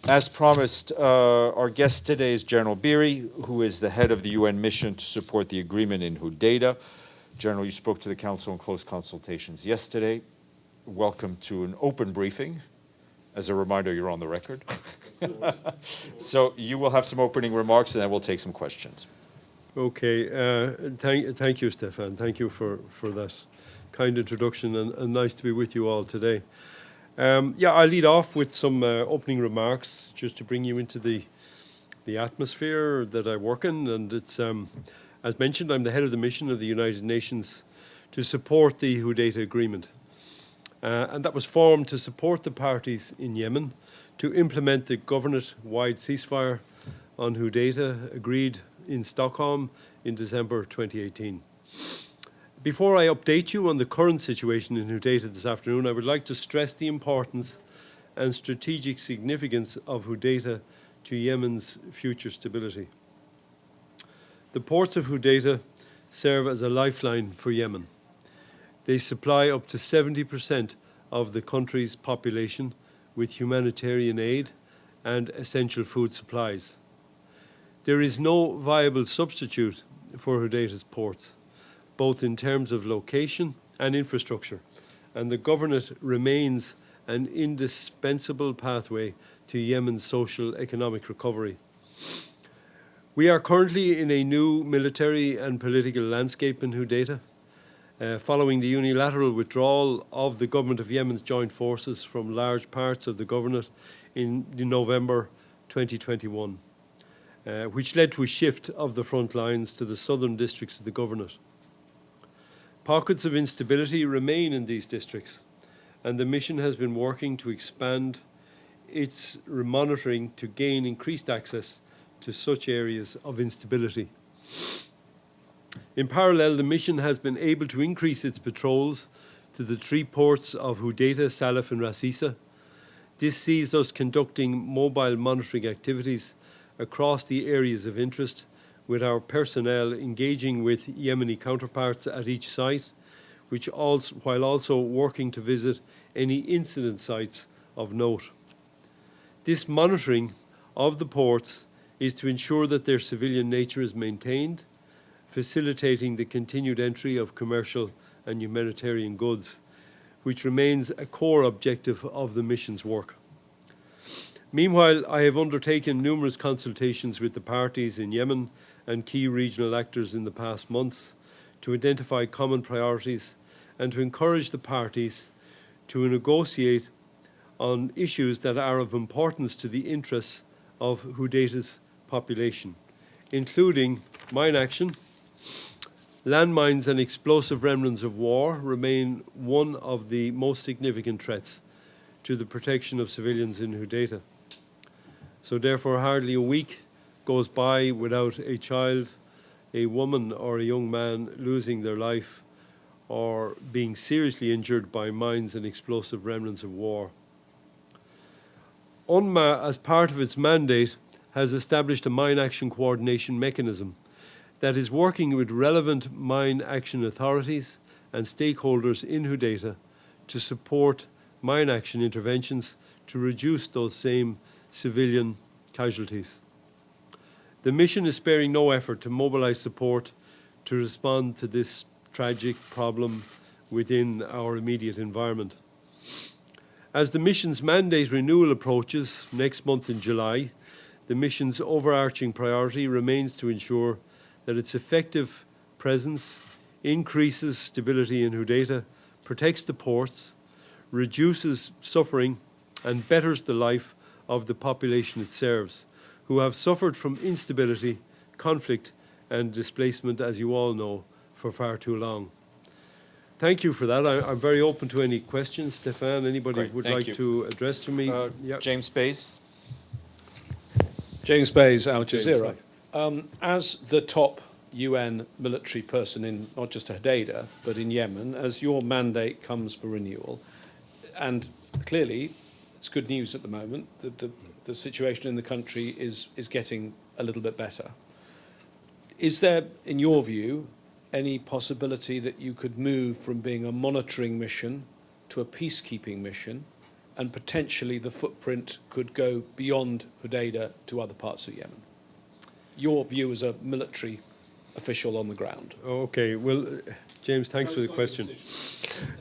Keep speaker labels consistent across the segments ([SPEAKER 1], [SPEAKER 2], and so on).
[SPEAKER 1] As promised, our guest today is General Beary, who is the head of the UN mission to support the agreement in Hudaydah. General, you spoke to the Council in close consultations yesterday. Welcome to an open briefing. As a reminder, you're on the record. So you will have some opening remarks, and then we'll take some questions.
[SPEAKER 2] Okay. Thank you, Stefan. Thank you for that kind introduction, and nice to be with you all today. I'll lead off with some opening remarks just to bring you into the atmosphere that I work in. And it's, as mentioned, I'm the head of the mission of the United Nations to support the Hudaydah Agreement. And that was formed to support the parties in Yemen to implement the government-wide ceasefire on Hudaydah agreed in Stockholm in December 2018. Before I update you on the current situation in Hudaydah this afternoon, I would like to stress the importance and strategic significance of Hudaydah to Yemen's future stability. The ports of Hudaydah serve as a lifeline for Yemen. They supply up to 70% of the country's population with humanitarian aid and essential food supplies. There is no viable substitute for Hudaydah's ports, both in terms of location and infrastructure, and the governorate remains an indispensable pathway to Yemen's social economic recovery. We are currently in a new military and political landscape in Hudaydah, following the unilateral withdrawal of the government of Yemen's joint forces from large parts of the governorate in November 2021, which led to a shift of the front lines to the southern districts of the governorate. Pockets of instability remain in these districts, and the mission has been working to expand its monitoring to gain increased access to such areas of instability. In parallel, the mission has been able to increase its patrols to the three ports of Hudaydah, Salaf and Ras Isa. This sees us conducting mobile monitoring activities across the areas of interest, with our personnel engaging with Yemeni counterparts at each site, while also working to visit any incident sites of note. This monitoring of the ports is to ensure that their civilian nature is maintained, facilitating the continued entry of commercial and humanitarian goods, which remains a core objective of the mission's work. Meanwhile, I have undertaken numerous consultations with the parties in Yemen and key regional actors in the past months to identify common priorities and to encourage the parties to negotiate on issues that are of importance to the interests of Hudaydah's population, including mine action. Landmines and explosive remnants of war remain one of the most significant threats to the protection of civilians in Hudaydah. So therefore, hardly a week goes by without a child, a woman or a young man losing their life or being seriously injured by mines and explosive remnants of war. UNMHA, as part of its mandate, has established a mine action coordination mechanism that is working with relevant mine action authorities and stakeholders in Hudaydah to support mine action interventions to reduce those same civilian casualties. The mission is sparing no effort to mobilize support to respond to this tragic problem within our immediate environment. As the mission's mandate renewal approaches next month in July, the mission's overarching priority remains to ensure that its effective presence increases stability in Hudaydah, protects the ports, reduces suffering, and betters the life of the population it serves, who have suffered from instability, conflict, and displacement, as you all know, for far too long. Thank you for that. I'm very open to any questions. Stefan, anybody would like to address to me?
[SPEAKER 1] James Bays.
[SPEAKER 3] James Bays, Al Jazeera. As the top UN military person in not just Hudaydah, but in Yemen, as your mandate comes for renewal, and clearly it's good news at the moment, the situation in the country is getting a little bit better. Is there, in your view, any possibility that you could move from being a monitoring mission to a peacekeeping mission and potentially the footprint could go beyond Hodeidah to other parts of Yemen? Your view as a military official on the ground.
[SPEAKER 2] Okay, well, James, thanks for the question.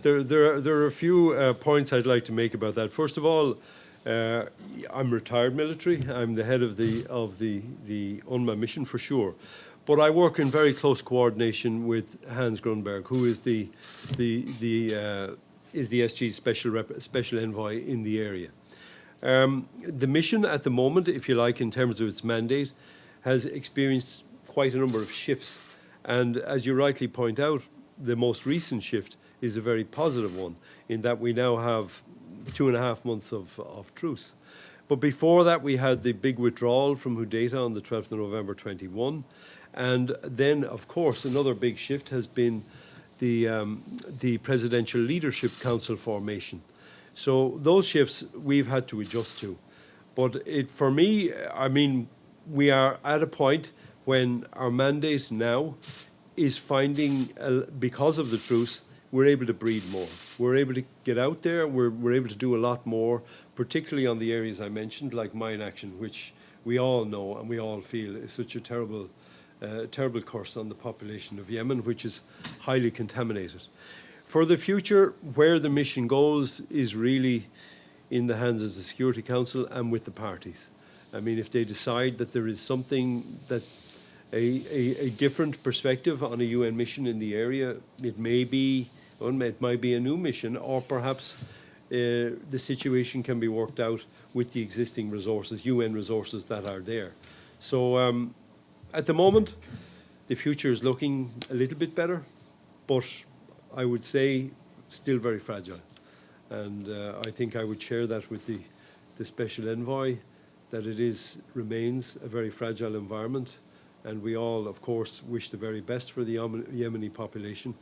[SPEAKER 2] There are a few points I'd like to make about that. First of all, I'm retired military. I'm the head of the UNMHA mission for sure, but I work in very close coordination with Hans Grunberg, who is the SG's special envoy in the area. The mission at the moment, if you like, in terms of its mandate, has experienced quite a number of shifts. And as you rightly point out, the most recent shift is a very positive one in that we now have 2.5 months of truce. But before that, we had the big withdrawal from Hodeidah on the 12th of November 21. And then, of course, another big shift has been the Presidential Leadership Council formation. So those shifts we've had to adjust to. But for me, I mean, we are at a point when our mandate now is finding, because of the truce, we're able to breed more. We're able to get out there. We're able to do a lot more, particularly on the areas I mentioned, like mine action, which we all know and we all feel is such a terrible curse on the population of Yemen, which is highly contaminated. For the future, where the mission goes is really in the hands of the Security Council and with the parties. I mean, if they decide that there is something that a different perspective on a UN mission in the area, it might be a new mission, or perhaps the situation can be worked out with the existing resources, UN resources that are there. So at the moment, the future is looking a little bit better, but I would say still very fragile. And I think I would share that with the Special Envoy, that it remains a very fragile environment. And we all, of course, wish the very best for the Yemeni population,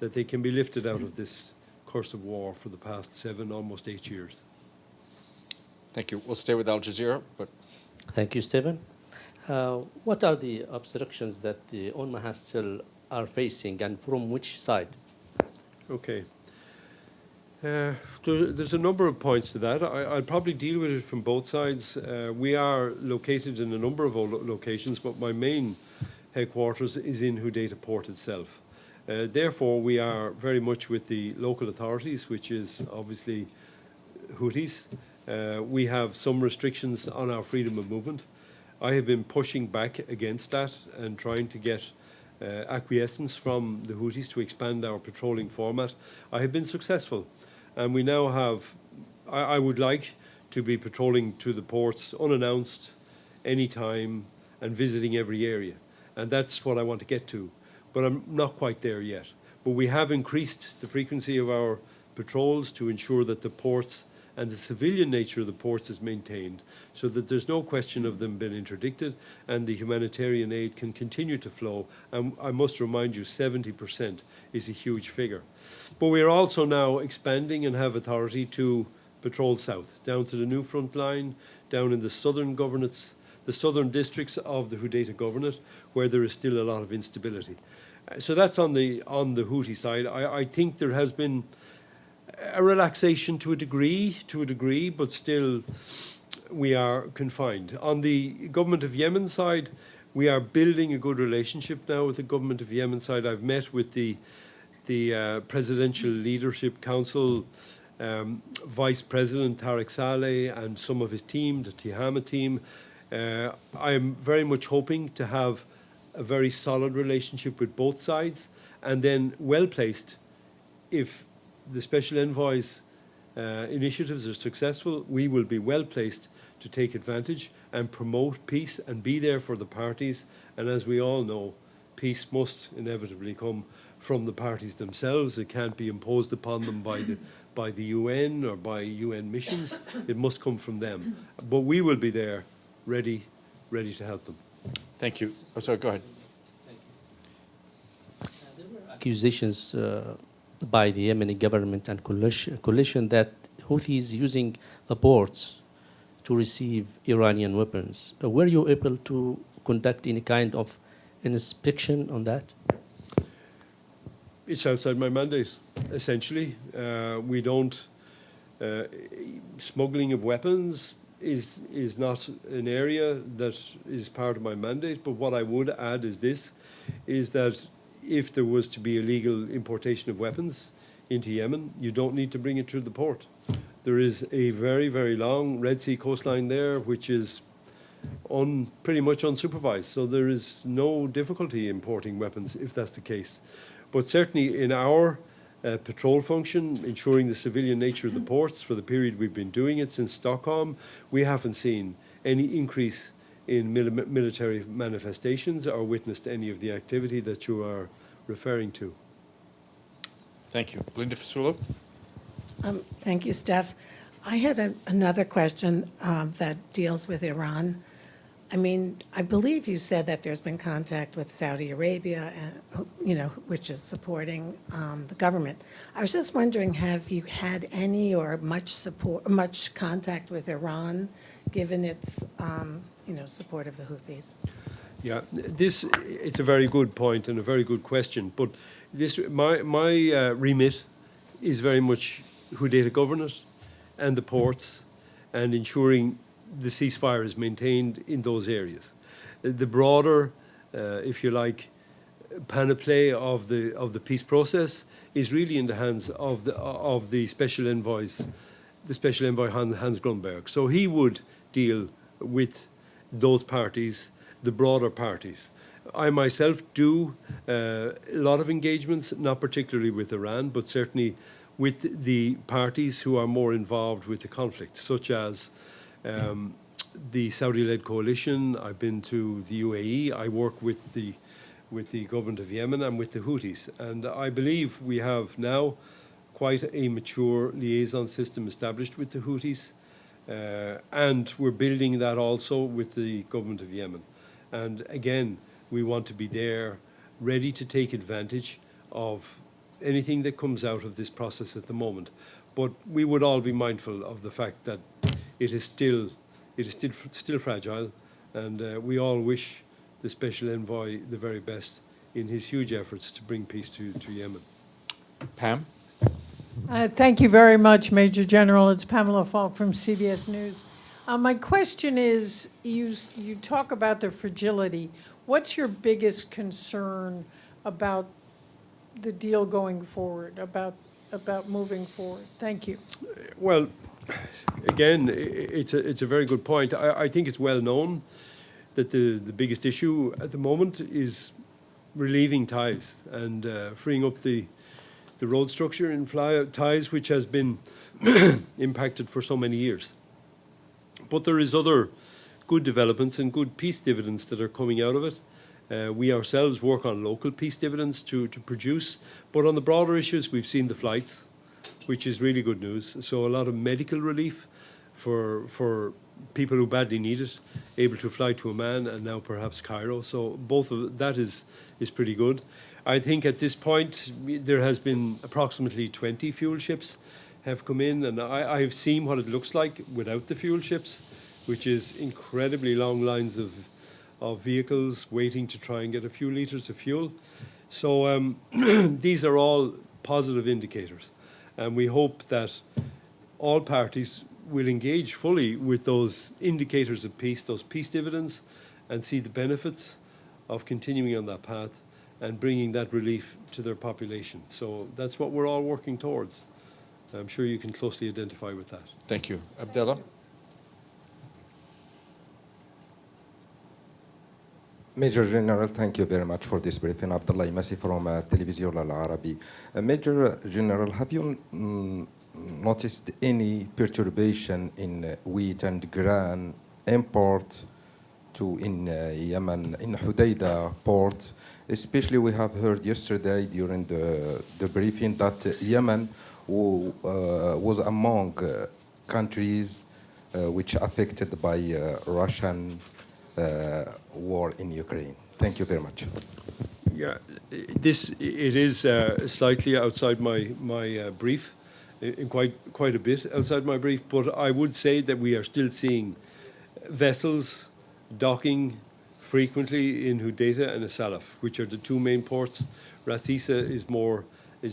[SPEAKER 2] that they can be lifted out of this curse of war for the past 7, almost 8 years.
[SPEAKER 1] Thank you. We'll stay with Al Jazeera, but
[SPEAKER 4] Thank you, Stephen. What are the obstructions that the UNMHA still are facing, and from which side?
[SPEAKER 2] Okay. There's a number of points to that. I'll probably deal with it from both sides. We are located in a number of locations, but my main headquarters is in Hodeidah port itself. Therefore, we are very much with the local authorities, which is obviously Houthis. We have some restrictions on our freedom of movement. I have been pushing back against that and trying to get acquiescence from the Houthis to expand our patrolling format. I have been successful. And we now have, I would like to be patrolling to the ports unannounced, anytime, and visiting every area. And that's what I want to get to. But I'm not quite there yet. But we have increased the frequency of our patrols to ensure that the ports and the civilian nature of the ports is maintained, so that there's no question of them being interdicted and the humanitarian aid can continue to flow. And I must remind you, 70% is a huge figure. But we are also now expanding and have authority to patrol south, down to the new front line, down in the southern governorates, the southern districts of the Hodeidah governorate, where there is still a lot of instability. So that's on the Houthi side. I think there has been a relaxation to a degree, but still we are confined. On the government of Yemen side, we are building a good relationship now with the government of Yemen side. I've met with the Presidential Leadership Council Vice President Tariq Saleh and some of his team, the Tihama team. I'm very much hoping to have a very solid relationship with both sides, and then well-placed, if the Special Envoy's initiatives are successful, we will be well-placed to take advantage and promote peace and be there for the parties. And as we all know, peace must inevitably come from the parties themselves. It can't be imposed upon them by the UN or by UN missions. It must come from them. But we will be there, ready to help them.
[SPEAKER 1] thank you. Oh, sorry, go ahead.
[SPEAKER 4] There were accusations by the Yemeni government and coalition that Houthis using the ports to receive Iranian weapons. Were you able to conduct any kind of inspection on that?
[SPEAKER 2] It's outside my mandate, essentially. We don't. smuggling of weapons is not an area that is part of my mandate, but what I would add is this, is that if there was to be illegal importation of weapons into Yemen, you don't need to bring it through the port. There is a very, very long Red Sea coastline there, which is pretty much unsupervised. So there is no difficulty importing weapons if that's the case. But certainly in our patrol function, ensuring the civilian nature of the ports for the period we've been doing it since Stockholm, we haven't seen any increase in military manifestations or witnessed any of the activity that you are referring to.
[SPEAKER 1] Thank you. Linda Fasulo?
[SPEAKER 5] Thank you, Steph. I had another question that deals with Iran. I mean, I believe you said that there's been contact with Saudi Arabia, which is supporting the government. I was just wondering, have you had any or much contact with Iran, given its, support of the Houthis?
[SPEAKER 2] Yeah, it's a very good point and a very good question. But my remit is very much Hudaydah Governorate and the ports and ensuring the ceasefire is maintained in those areas. The broader, if you like, panoply of the peace process is really in the hands of the special envoys, the special envoy Hans Grunberg. So he would deal with those parties, the broader parties. I myself do a lot of engagements, not particularly with Iran, but certainly with the parties who are more involved with the conflict, such as the Saudi-led coalition. I've been to the UAE. I work with the government of Yemen and with the Houthis. And I believe we have now quite a mature liaison system established with the Houthis. And we're building that also with the government of Yemen. And again, we want to be there, ready to take advantage of anything that comes out of this process at the moment. But we would all be mindful of the fact that it is still fragile, and we all wish the special envoy the very best in his huge efforts to bring peace to Yemen.
[SPEAKER 1] Pam?
[SPEAKER 6] Thank you very much, Major General. It's Pamela Falk from CBS News. My question is, you talk about the fragility. What's your biggest concern about the deal going forward, about moving forward? Thank you.
[SPEAKER 2] Well, again, it's a very good point. I think it's well known that the biggest issue at the moment is relieving ties and freeing up the road structure in ties, which has been impacted for so many years. But there is other good developments and good peace dividends that are coming out of it. We ourselves work on local peace dividends to produce, but on the broader issues, we've seen the flights, which is really good news. So a lot of medical relief for people who badly need it, able to fly to Amman and now perhaps Cairo. So both of that is pretty good. I think at this point, there has been approximately 20 fuel ships have come in, and I've seen what it looks like without the fuel ships, which is incredibly long lines of vehicles waiting to try and get a few litres of fuel. So these are all positive indicators. And we hope that all parties will engage fully with those indicators of peace, those peace dividends, and see the benefits of continuing on that path and bringing that relief to their population. So that's what we're all working towards. I'm sure you can closely identify with that.
[SPEAKER 1] Thank you. Abdullah?
[SPEAKER 7] Major General, thank you very much for this briefing. Abdullah Imasi from Television Al Arabi. Major General, have you noticed any perturbation in wheat and grain import in Yemen, in Hudaydah port? Especially, we have heard yesterday during the briefing that Yemen was among countries which affected by Russian war in Ukraine. Thank you very much.
[SPEAKER 2] Yeah, it is slightly outside my brief, in quite a bit outside my brief. But I would say that we are still seeing vessels docking frequently in Hudaydah and Salaf, which are the two main ports. Ras Isa is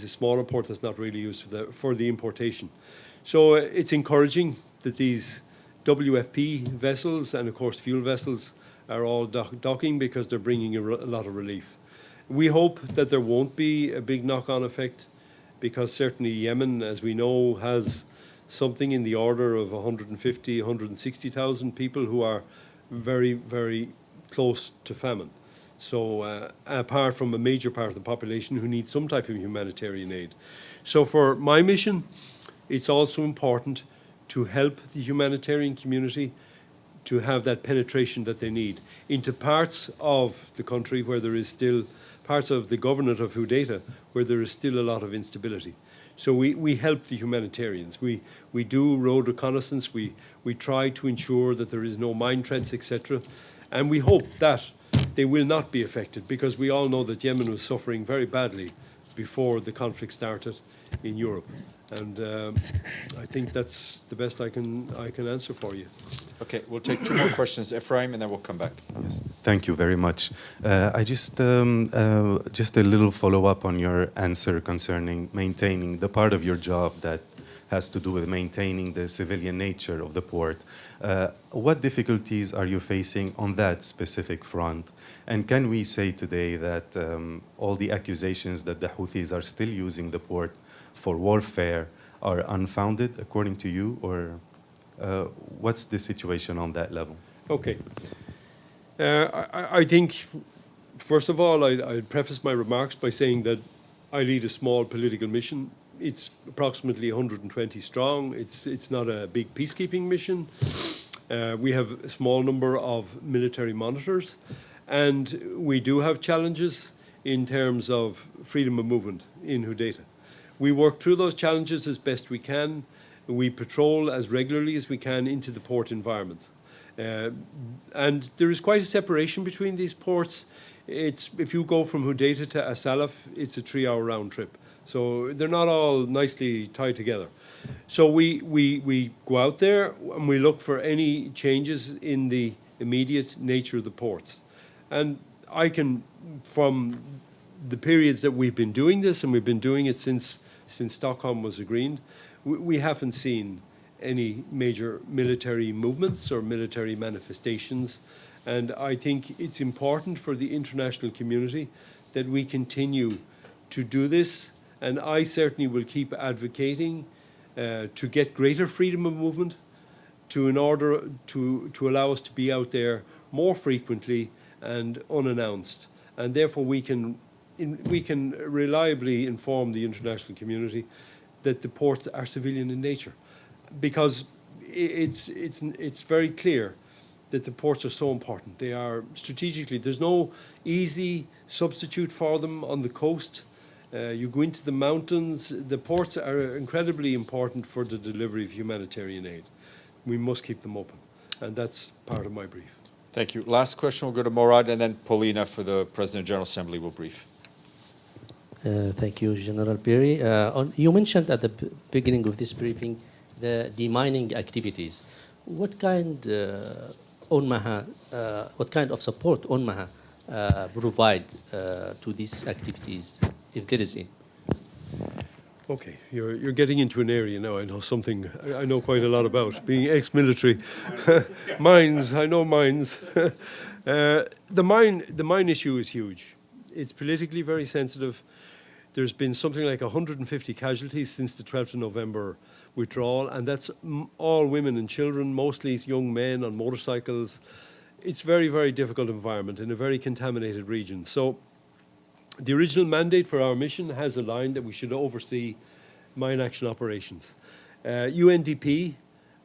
[SPEAKER 2] a smaller port that's not really used for the importation. So it's encouraging that these WFP vessels and, of course, fuel vessels are all docking because they're bringing a lot of relief. We hope that there won't be a big knock-on effect, because certainly Yemen, as we know, has something in the order of 150, 160,000 people who are very, very close to famine. So apart from a major part of the population who needs some type of humanitarian aid. So for my mission, it's also important to help the humanitarian community to have that penetration that they need into parts of the country where there is still, parts of the governorate of Hudaydah, where there is still a lot of instability. So we help the humanitarians. We do road reconnaissance. We try to ensure that there is no mine threats, etc. And we hope that they will not be affected, because we all know that Yemen was suffering very badly before the conflict started in Europe. And I think that's the best I can answer for you.
[SPEAKER 1] Okay, we'll take 2 more questions, Ephraim, and then we'll come back.
[SPEAKER 8] Yes. Thank you very much. I just a little follow-up on your answer concerning maintaining the part of your job that has to do with maintaining the civilian nature of the port. What difficulties are you facing on that specific front? And can we say today that all the accusations that the Houthis are still using the port for warfare are unfounded, according to you, or what's the situation on that level?
[SPEAKER 2] Okay. I think, first of all, I'd preface my remarks by saying that I lead a small political mission. It's approximately 120 strong. It's not a big peacekeeping mission. We have a small number of military monitors, and we do have challenges in terms of freedom of movement in Hudaydah. We work through those challenges as best we can. We patrol as regularly as we can into the port environment. And there is quite a separation between these ports. If you go from Hudaydah to As-Salaf, it's a 3-hour round trip. So they're not all nicely tied together. So we go out there and we look for any changes in the immediate nature of the ports. And I can, from the periods that we've been doing this, and we've been doing it since Stockholm was agreed, we haven't seen any major military movements or military manifestations. And I think it's important for the international community that we continue to do this. And I certainly will keep advocating to get greater freedom of movement, in order to allow us to be out there more frequently and unannounced. And therefore we can reliably inform the international community that the ports are civilian in nature, because it's very clear that the ports are so important. They are strategically, there's no easy substitute for them on the coast. You go into the mountains, the ports are incredibly important for the delivery of humanitarian aid. We must keep them open, and that's part of my brief.
[SPEAKER 1] Thank you. Last question will go to Morad, and then Paulina for the President General Assembly will brief.
[SPEAKER 4] Thank you, General Beary. You mentioned at the beginning of this briefing the demining activities. What kind what kind of support UNMHA provide to these activities, if there is any?
[SPEAKER 2] Okay, you're getting into an area now I know quite a lot about, being ex-military. Mines, I know mines. The mine issue is huge. It's politically very sensitive. There's been something like 150 casualties since the 12th of November withdrawal, and that's all women and children, mostly young men on motorcycles. It's very, very difficult environment in a very contaminated region. So the original mandate for our mission has a line that we should oversee mine action operations. UNDP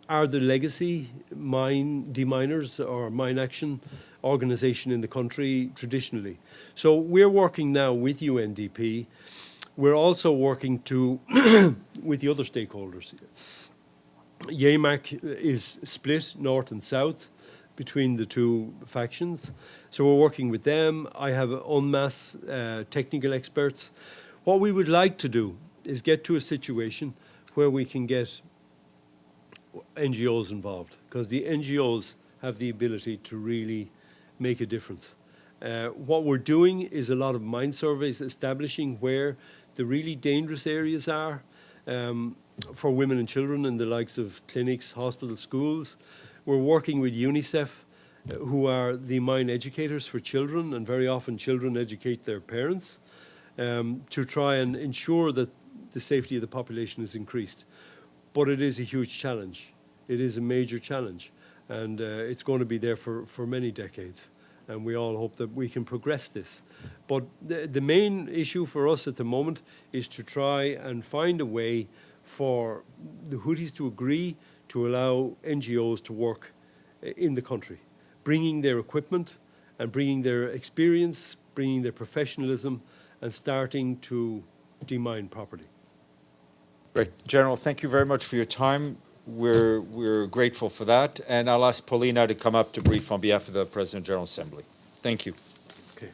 [SPEAKER 2] are the legacy mine deminers or mine action organization in the country traditionally. So we're working now with UNDP. We're also working with the other stakeholders. YAMAC is split north and south between the two factions. So we're working with them. I have UNMHA technical experts. What we would like to do is get to a situation where we can get NGOs involved, because the NGOs have the ability to really make a difference. What we're doing is a lot of mine surveys establishing where the really dangerous areas are. for women and children in the likes of clinics, hospitals, schools. We're working with UNICEF, who are the mine educators for children, and very often children educate their parents, to try and ensure that the safety of the population is increased. But it is a huge challenge. It is a major challenge, and it's going to be there for many decades. And we all hope that we can progress this. But the main issue for us at the moment is to try and find a way for the Houthis to agree to allow NGOs to work in the country, bringing their equipment and bringing their experience, bringing their professionalism, and starting to demine properly.
[SPEAKER 1] Great. General, thank you very much for your time. We're grateful for that. And I'll ask Paulina to come up to brief on behalf of the President General Assembly. Thank you.
[SPEAKER 2] Okay.